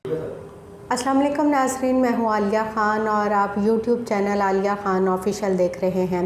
अस्सलाम वालेकुम नाज़रीन, मैं हूँ आलिया ख़ान और आप YouTube channel Alia Khan official देख रहे हैं।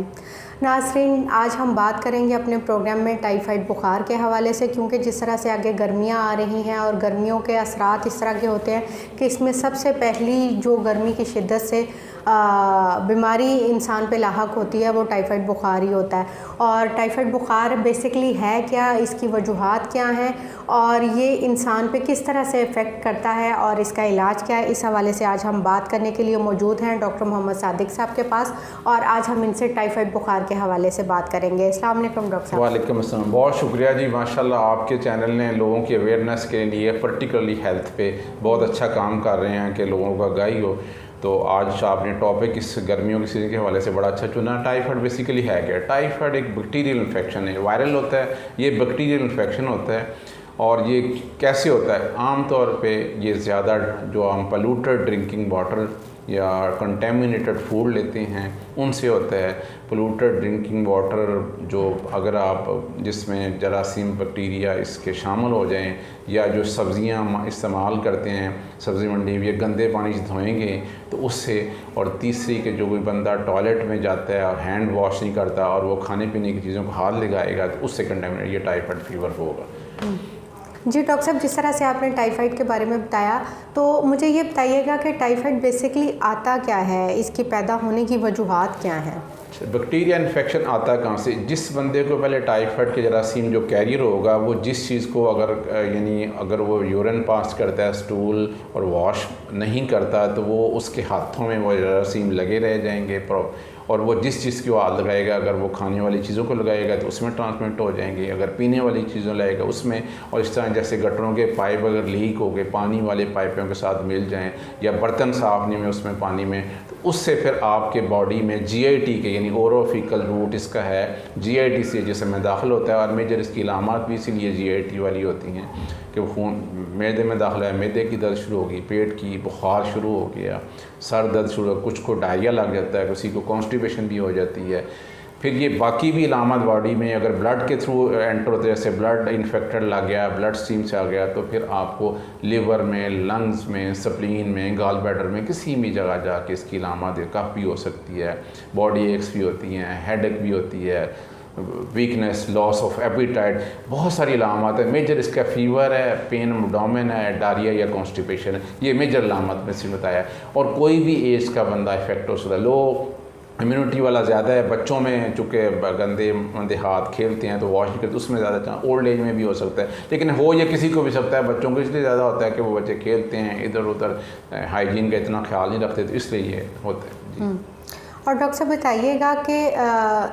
नाज़रीन, आज हम बात करेंगे अपने प्रोग्राम में टाइफाइड बुखार के हवाले से, क्योंकि जिस तरह से आगे गर्मियाँ आ रही हैं और गर्मियों के असरात इस तरह के होते हैं कि इसमें सबसे पहली जो गर्मी की शिद्दत से बीमारी इंसान पे लाहक होती है वो टाइफाइड बुखार ही होता है। और टाइफाइड बुखार बेसिकली है क्या, इसकी वजूहात क्या हैं और ये इंसान पे किस तरह से इफ़ेक्ट करता है और इसका इलाज क्या है, इस हवाले से आज हम बात करने के लिए मौजूद हैं डॉक्टर मोहम्मद सादिक साहब के पास। और आज हम इनसे टाइफाइड बुखार के हवाले से बात करेंगे। अस्सलाम वालेकुम डॉक्टर साहब। वालेकुम अस्सलाम। बहुत शुक्रिया जी, माशाल्लाह आपके चैनल ने लोगों की अवेयरनेस के लिए पर्टिकुलरली हेल्थ पे बहुत अच्छा काम कर रहे हैं कि लोगों का आगाही हो। तो आज आपने टॉपिक इस गर्मियों की सीज़न के हवाले से बड़ा अच्छा चुना। टाइफाइड बेसिकली है क्या? टाइफाइड एक बैक्टीरियल इन्फेक्शन है, वायरल होता है, ये बैक्टीरियल इन्फेक्शन होता है। और ये कैसे होता है? आम तौर पे ये ज़्यादा जो हम पोल्यूटेड ड्रिंकिंग वाटर या कंटेमिनेटेड फूड लेते हैं उनसे होता है। पोल्यूटेड ड्रिंकिंग वाटर जो अगर आप जिसमें जरासीम बैक्टीरिया इसके शामिल हो जाएं, या जो सब्ज़ियाँ इस्तेमाल करते हैं सब्ज़ी मंडी में, ये गंदे पानी से धोएंगे तो उससे। और तीसरी कि जो कोई बंदा टॉयलेट में जाता है और हैंड वॉश नहीं करता और वो खाने पीने की चीज़ों को हाथ लगाएगा तो उससे कंटेमिनेट ये टाइफाइड फीवर होगा। जी डॉक्टर साहब, जिस तरह से आपने टाइफाइड के बारे में बताया, तो मुझे ये बताइएगा कि टाइफाइड बेसिकली आता क्या है, इसकी पैदा होने की वजूहात क्या हैं? बैक्टीरिया इन्फेक्शन आता कहाँ से? जिस बंदे को पहले टाइफाइड के जरासीम जो कैरियर होगा वो जिस चीज़ को अगर वो यूरिन पास करता है, स्टूल और वॉश नहीं करता तो वो उसके हाथों में वो जरासीम लगे रह जाएंगे। और वो जिस चीज़ की वो हाथ लगाएगा, अगर वो खाने वाली चीज़ों को लगाएगा तो उसमें ट्रांसमिट हो जाएंगे, अगर पीने वाली चीज़ों लगाएगा उसमें। और इस तरह जैसे गटरों के पाइप अगर लीक हो गए, पानी वाले पाइपों के साथ मिल जाएं, या बर्तन साफ नहीं में उसमें पानी में, तो उससे फिर आपके बॉडी में GIT के यानी ओरोफिकल रूट इसका है, GIT से जिसमें दाखिल होता है। और मेजर इसकी अलामत भी इसीलिए GIT वाली होती हैं कि वो खून मैदे में दाखिला है, मैदे की दर्द शुरू होगी, पेट की बुखार शुरू हो गया, सर दर्द शुरू हो, कुछ को डायरिया लग जाता है, किसी को कॉन्स्टिपेशन भी हो जाती है। फिर ये बाकी भी अलामत बॉडी में अगर ब्लड के थ्रू एंटर होते हैं, जैसे ब्लड इन्फेक्टेड लग गया, ब्लड स्ट्रीम से आ गया, तो फिर आपको लिवर में, लंग्स में, स्प्लीन में, गॉल ब्लैडर में किसी भी जगह जाके इसकी अलामत कफ भी हो सकती है, बॉडी एक्स भी होती हैं, हेडेक भी होती है, वीकनेस, लॉस ऑफ एपिटाइट, बहुत सारी अलामत है। मेजर इसका फीवर है, पेन एब्डोमेन है, डायरिया या कॉन्स्टिपेशन है, ये मेजर अलामत में से बताया। और कोई भी एज का बंदा इफेक्ट हो सकता है। लो इम्यूनिटी वाला ज़्यादा है, बच्चों में चूँकि गंदे हाथ खेलते हैं तो वॉश नहीं करते, उसमें ज़्यादा चांस। ओल्ड एज में भी हो सकता है, लेकिन हो ये किसी को भी सकता है। बच्चों को इसलिए ज़्यादा होता है कि वो बच्चे खेलते हैं इधर उधर, हाइजीन का इतना ख्याल नहीं रखते, तो इसलिए ये होता है जी। और डॉक्टर साहब बताइएगा कि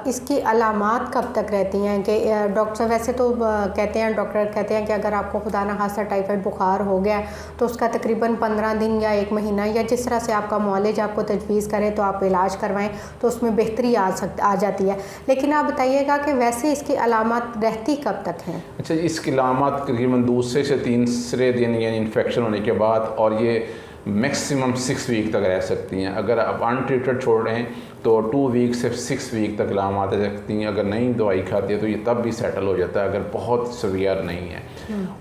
इसकी अलामात कब तक रहती हैं? कि डॉक्टर साहब वैसे तो कहते हैं, डॉक्टर कहते हैं कि अगर आपको खुदा न खास्ता टाइफाइड बुखार हो गया तो उसका तकरीबन 15 दिन या 1 महीना या जिस तरह से आपका मौलिज आपको तजवीज़ करे तो आप इलाज करवाएं तो उसमें बेहतरी आ जाती है। लेकिन आप बताइएगा कि वैसे इसकी अलामात रहती कब तक हैं? अच्छा, इसकी अलामत तकरीबन दूसरे से तीसरे दिन यानी इन्फेक्शन होने के बाद, और ये मैक्सिमम 6 वीक तक रह सकती हैं। अगर आप अनट्रीटेड छोड़ रहे हैं तो 2 वीक से 6 वीक तक अलामत रह सकती हैं। अगर नहीं दवाई खाती है तो ये तब भी सेटल हो जाता है, अगर बहुत सीवियर नहीं है।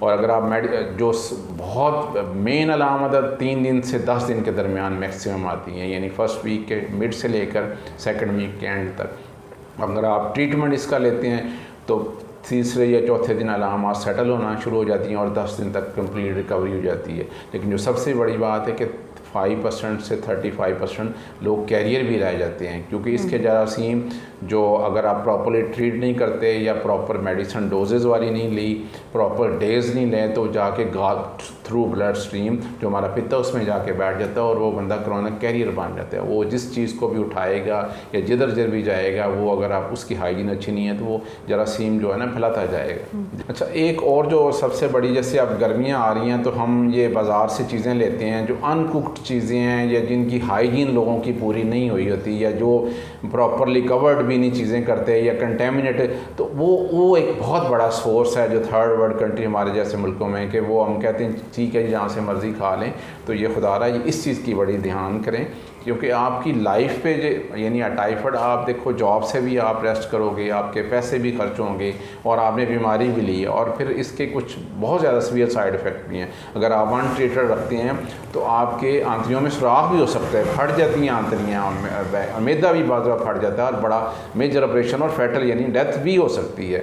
और अगर आप जो बहुत मेन अलामत 3 दिन से 10 दिन के दरमियान मैक्सिमम आती हैं, यानी फर्स्ट वीक के मिड से लेकर सेकंड वीक के एंड तक। अगर आप ट्रीटमेंट इसका लेते हैं तो तीसरे या चौथे दिन अलामत सेटल होना शुरू हो जाती हैं और 10 दिन तक कंप्लीट रिकवरी हो जाती है। लेकिन जो सबसे बड़ी बात है कि 5% से 35% लोग कैरियर भी रह जाते हैं, क्योंकि इसके जरासीम जो अगर आप प्रॉपरली ट्रीट नहीं करते या प्रॉपर मेडिसिन डोजेज़ वाली नहीं ली, प्रॉपर डेज नहीं लें, तो जाके थ्रू ब्लड स्ट्रीम जो हमारा पित्त उसमें जाके बैठ जाता है और वो बंदा कोरोना कैरियर बन जाता है। वो जिस चीज़ को भी उठाएगा या जिधर भी जाएगा, वो अगर आप उसकी हाइजीन अच्छी नहीं है तो वो जरासीम जो है ना फैलाता जाएगा। अच्छा, एक और जो सबसे बड़ी, जैसे अब गर्मियाँ आ रही हैं तो हम ये बाज़ार से चीज़ें लेते हैं जो अनकुक्ड चीज़ें हैं या जिनकी हाइजीन लोगों की पूरी नहीं हुई होती, या जो प्रॉपरली कवर्ड भी नहीं चीज़ें करते या कंटेमिनेटेड, तो वो एक बहुत बड़ा सोर्स है जो थर्ड वर्ल्ड कंट्री हमारे जैसे मुल्कों में, कि वो हम कहते हैं ठीक है जहाँ से मर्ज़ी खा लें। तो ये खुदा रहा, इस चीज़ की बड़ी ध्यान करें क्योंकि आपकी लाइफ पे यानी टाइफाइड आप देखो जॉब से भी आप रेस्ट करोगे, आपके पैसे भी खर्च होंगे और आपने बीमारी भी ली है, और फिर इसके कुछ बहुत ज़्यादा सीवियर साइड इफ़ेक्ट भी हैं। अगर आप अनट्रीटेड रखते हैं तो आपके आंतरियों में सुराख भी हो सकता है, फट जाती हैं आंतरियाँ, और मैदा भी बाज़ फट जाता है और बड़ा मेजर ऑपरेशन और फैटल यानी डेथ भी हो सकती है।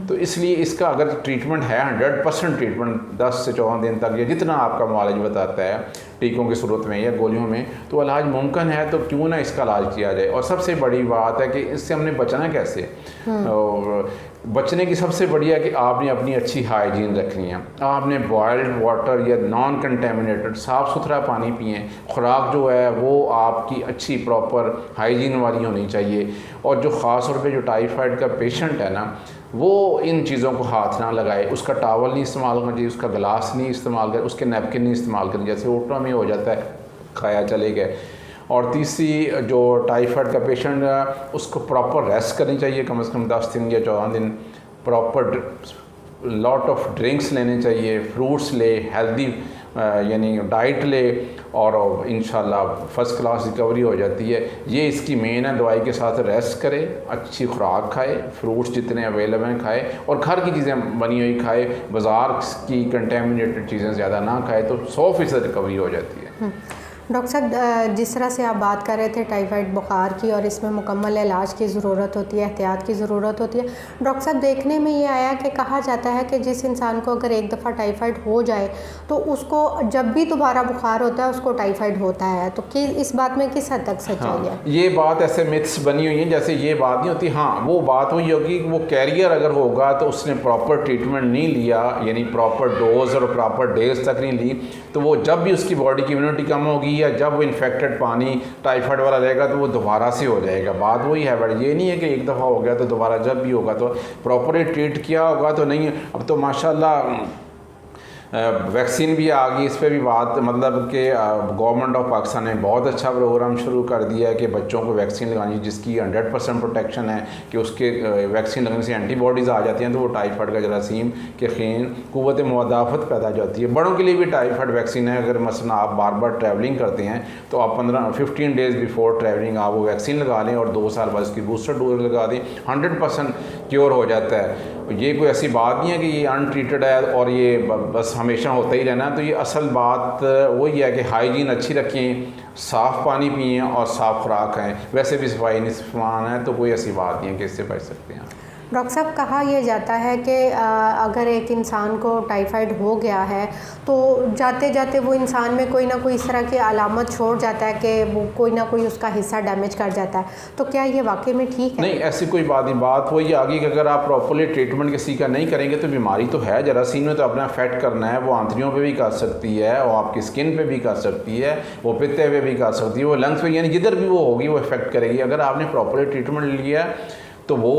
तो इसलिए इसका अगर ट्रीटमेंट है 100% ट्रीटमेंट 10 से 14 दिन तक या जितना आपका मुआलज बताता है टीकों की सूरत में या गोलियों में, तो इलाज मुमकिन है, तो क्यों ना इसका इलाज किया जाए। और सबसे बड़ी बात है कि इससे हमने बचना कैसे, और बचने की सबसे बढ़िया है कि आपने अपनी अच्छी हाइजीन रखनी है। आपने बॉयल्ड वाटर या नॉन कंटेमिनेटेड साफ़ सुथरा पानी पिए, खुराक जो है वो आपकी अच्छी प्रॉपर हाइजीन वाली होनी चाहिए। और जो ख़ास तौर पे जो टाइफाइड का पेशेंट है ना, वो इन चीज़ों को हाथ ना लगाए, उसका टावल नहीं इस्तेमाल करना चाहिए, उसका गिलास नहीं इस्तेमाल कर, उसके नैपकिन नहीं इस्तेमाल करना, जैसे ओटो में हो जाता है खाया चले गए। और तीसरी जो टाइफाइड का पेशेंट है उसको प्रॉपर रेस्ट करनी चाहिए, कम से कम 10 दिन या 14 दिन। प्रॉपर लॉट ऑफ ड्रिंक्स लेने चाहिए, फ्रूट्स ले, हेल्दी यानी डाइट ले, और इंशाल्लाह फ़र्स्ट क्लास रिकवरी हो जाती है। ये इसकी मेन है। दवाई के साथ रेस्ट करे, अच्छी खुराक खाए, फ्रूट्स जितने अवेलेबल हैं खाए, और घर की चीज़ें बनी हुई खाए, बाज़ार की कंटेमिनेटेड चीज़ें ज़्यादा ना खाए, तो 100% रिकवरी हो जाती है। डॉक्टर साहब, जिस तरह से आप बात कर रहे थे टाइफाइड बुखार की, और इसमें मुकम्मल इलाज की ज़रूरत होती है, एहतियात की ज़रूरत होती है। डॉक्टर साहब, देखने में ये आया कि कहा जाता है कि जिस इंसान को अगर एक दफ़ा टाइफाइड हो जाए तो उसको जब भी दोबारा बुखार होता है उसको टाइफाइड होता है, तो कि इस बात में किस हद तक सच्चाई है? ये बात ऐसे मिथ्स बनी हुई हैं, जैसे ये बात नहीं होती। हाँ, वो बात हुई होगी कि वो कैरियर अगर होगा तो उसने प्रॉपर ट्रीटमेंट नहीं लिया, यानी प्रॉपर डोज और प्रॉपर डेज तक नहीं ली, तो वो जब भी उसकी बॉडी की इम्यूनिटी कम होगी या जब वो इन्फेक्टेड पानी टाइफाइड वाला रहेगा तो वो दोबारा से हो जाएगा। बात वही है, बट ये नहीं है कि एक दफ़ा हो गया तो दोबारा जब भी होगा तो प्रॉपरली ट्रीट किया होगा तो नहीं। अब तो माशाल्लाह वैक्सीन भी आ गई, इस पर भी बात मतलब कि गवर्नमेंट ऑफ पाकिस्तान ने बहुत अच्छा प्रोग्राम शुरू कर दिया है कि बच्चों को वैक्सीन लगानी, जिसकी 100% प्रोटेक्शन है कि उसके वैक्सीन लगने से एंटीबॉडीज़ आ जाती हैं, तो वो टाइफाइड का जरासीम के खीन क़ुव्वत मुदाफ़त पैदा हो जाती है। बड़ों के लिए भी टाइफाइड वैक्सीन है। अगर मसलन आप बार बार ट्रैवलिंग करते हैं तो आप 15 डेज़ बिफोर ट्रैवलिंग आप वो वैक्सीन लगा लें और 2 साल बाद उसकी बूस्टर डोज लगा दें, 100% क्योर हो जाता है। ये कोई ऐसी बात नहीं है कि ये अनट्रीटेड है और ये बस हमेशा होता ही रहना। तो ये असल बात वही है कि हाइजीन अच्छी रखें, साफ़ पानी पिएँ और साफ़ खुराक खाएँ। वैसे भी सफाई निस्फ़ान है, तो कोई ऐसी बात नहीं है कि इससे बच सकते हैं। डॉक्टर साहब, कहा यह जाता है कि अगर एक इंसान को टाइफाइड हो गया है तो जाते जाते वो इंसान में कोई ना कोई इस तरह की अलामत छोड़ जाता है कि वो कोई ना कोई उसका हिस्सा डैमेज कर जाता है, तो क्या ये वाकई में ठीक है? नहीं, ऐसी कोई बात नहीं। बात वही आ गई कि अगर आप प्रॉपरली ट्रीटमेंट किसी का नहीं करेंगे तो बीमारी तो है, जरासीम में तो अपना अफेक्ट करना है। वो आंतरियों पे भी कर सकती है, वो आपकी स्किन पे भी कर सकती है, वो पित्ते पे भी कर सकती है, वो लंग्स पे, यानी जिधर भी वो होगी वो इफेक्ट करेगी। अगर आपने प्रॉपरली ट्रीटमेंट लिया तो वो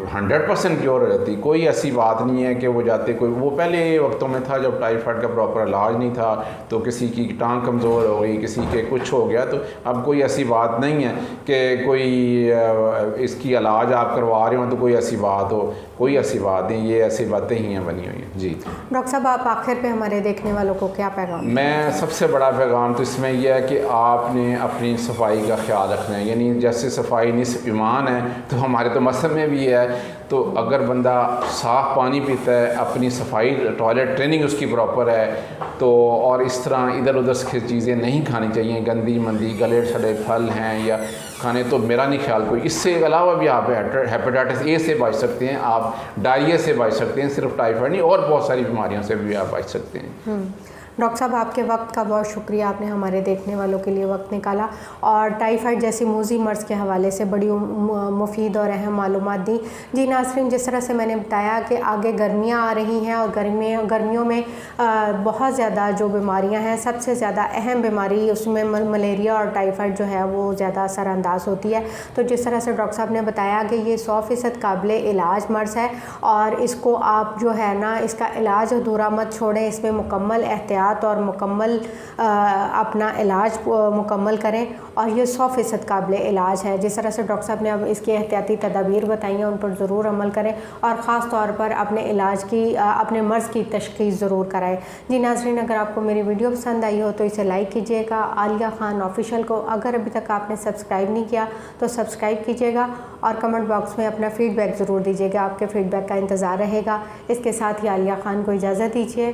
100% क्योर हो जाती। कोई ऐसी बात नहीं है कि वो जाते कोई, वो पहले वक्तों में था जब टाइफाइड का प्रॉपर इलाज नहीं था, तो किसी की टांग कमज़ोर हो गई, किसी के कुछ हो गया, तो अब कोई ऐसी बात नहीं है कि कोई इसकी इलाज आप करवा रहे हो तो कोई ऐसी बात हो, कोई ऐसी बात नहीं। ये ऐसी बातें ही हैं बनी हुई हैं। जी डॉक्टर साहब, आप आखिर पे हमारे देखने वालों को क्या पैगाम? मैं सबसे बड़ा पैगाम तो इसमें यह है कि आपने अपनी सफाई का ख्याल रखना है। यानी जैसे सफाई निस्फ़ ईमान है, तो हमारे तो मसहब में भी है। तो अगर बंदा साफ़ पानी पीता है, अपनी सफाई टॉयलेट ट्रेनिंग उसकी प्रॉपर है, तो और इस तरह इधर उधर की चीज़ें नहीं खानी चाहिए, गंदी मंदी गले सड़े फल हैं या खाने, तो मेरा नहीं ख्याल कोई। इससे अलावा भी आप हेपेटाइटिस ए से बच सकते हैं, आप डायरिया से बच सकते हैं, सिर्फ टाइफाइड नहीं, और बहुत सारी बीमारियों से भी आप बच सकते हैं। डॉक्टर साहब, आपके वक्त का बहुत शुक्रिया, आपने हमारे देखने वालों के लिए वक्त निकाला और टाइफाइड जैसी मूजी मर्ज़ के हवाले से बड़ी मुफीद और अहम मालूमात दी। जी नाज़रीन, जिस तरह से मैंने बताया कि आगे गर्मियाँ आ रही हैं और गर्मियों में बहुत ज़्यादा जो बीमारियां हैं, सबसे ज़्यादा अहम बीमारी उसमें मलेरिया और टाइफाइड जो है वो ज़्यादा असरानंदाज होती है। तो जिस तरह से डॉक्टर साहब ने बताया कि ये 100% काबिल इलाज मर्ज़ है और इसको आप जो है ना, इसका इलाज अधूरा मत छोड़ें, इसमें मुकम्मल एहतियात मुताबारात और मुकम्मल अपना इलाज मुकम्मल करें, और ये 100% काबिल इलाज है। जिस तरह से डॉक्टर साहब ने अब इसकी एहतियाती तदाबीर बताई हैं उन पर ज़रूर अमल करें, और ख़ास तौर पर अपने इलाज की अपने मर्ज़ की तशख़ीस ज़रूर कराएं। जी नाज़रीन, अगर आपको मेरी वीडियो पसंद आई हो तो इसे लाइक कीजिएगा। आलिया खान ऑफिशियल को अगर अभी तक आपने सब्सक्राइब नहीं किया तो सब्सक्राइब कीजिएगा, और कमेंट बॉक्स में अपना फ़ीडबैक ज़रूर दीजिएगा। आपके फ़ीडबैक का इंतज़ार रहेगा। इसके साथ ही आलिया खान को इजाज़त दीजिए।